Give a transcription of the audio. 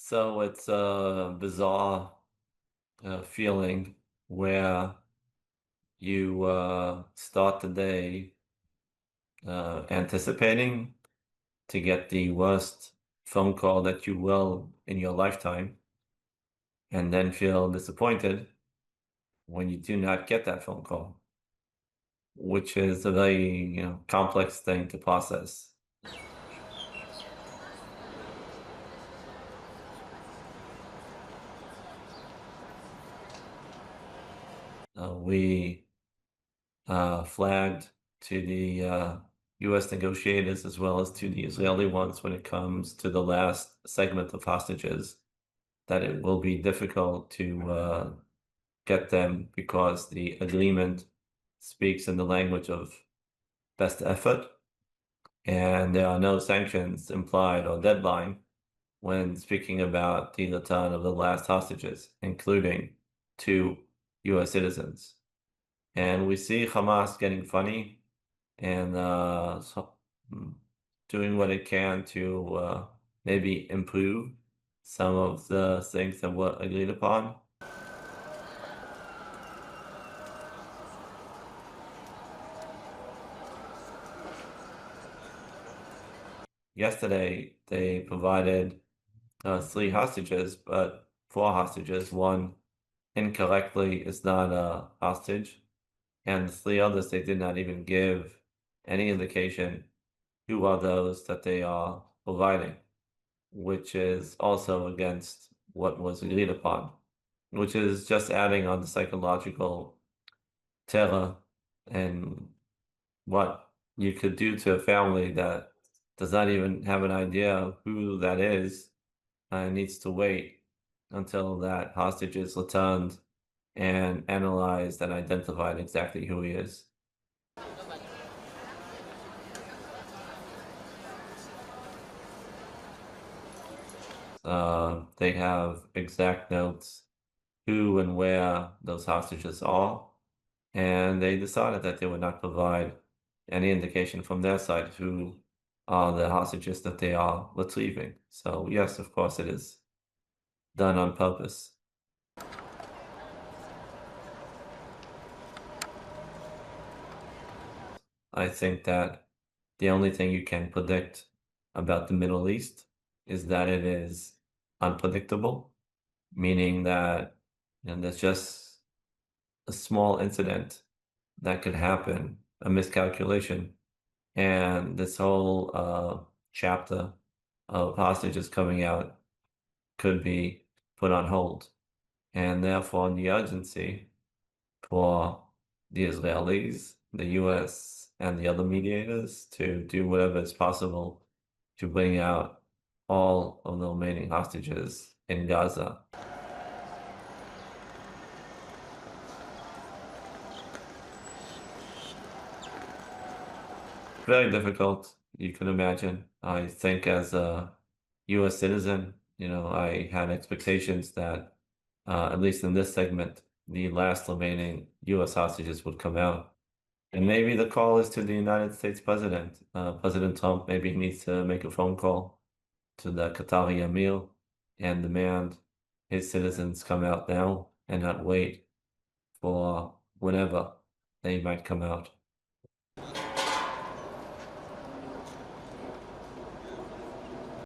So it's a bizarre feeling where you start the day anticipating to get the worst phone call that you will in your lifetime, and then feel disappointed when you do not get that phone call, which is a very, complex thing to process. We flagged to the U.S. negotiators as well as to the Israeli ones when it comes to the last segment of hostages that it will be difficult to get them because the agreement speaks in the language of best effort, and there are no sanctions implied or deadline when speaking about the return of the last hostages, including two U.S. citizens. And we see Hamas getting funny and doing what it can to maybe improve some of the things that were agreed upon. Yesterday, they provided three hostages, but four hostages. One incorrectly is not a hostage, and the three others, they did not even give any indication who are those that they are providing, which is also against what was agreed upon, which is just adding on the psychological terror and what you could do to a family that does not even have an idea of who that is and needs to wait until that hostage is returned and analyzed and identified exactly who he is. They have exact notes who and where those hostages are, and they decided that they would not provide any indication from their side who are the hostages that they are retrieving. So yes, of course, it is done on purpose. I think that the only thing you can predict about the Middle East is that it is unpredictable, meaning that there's just a small incident that could happen, a miscalculation, and this whole chapter of hostages coming out could be put on hold. And therefore, the urgency for the Israelis, the US, and the other mediators to do whatever is possible to bring out all of the remaining hostages in Gaza. Very difficult, you can imagine. I think as a US citizen, I had expectations that, at least in this segment, the last remaining US hostages would come out. And maybe the call is to the United States president. President Trump maybe needs to make a phone call to the Qatari Emir and demand his citizens come out now and not wait for whenever they might come out.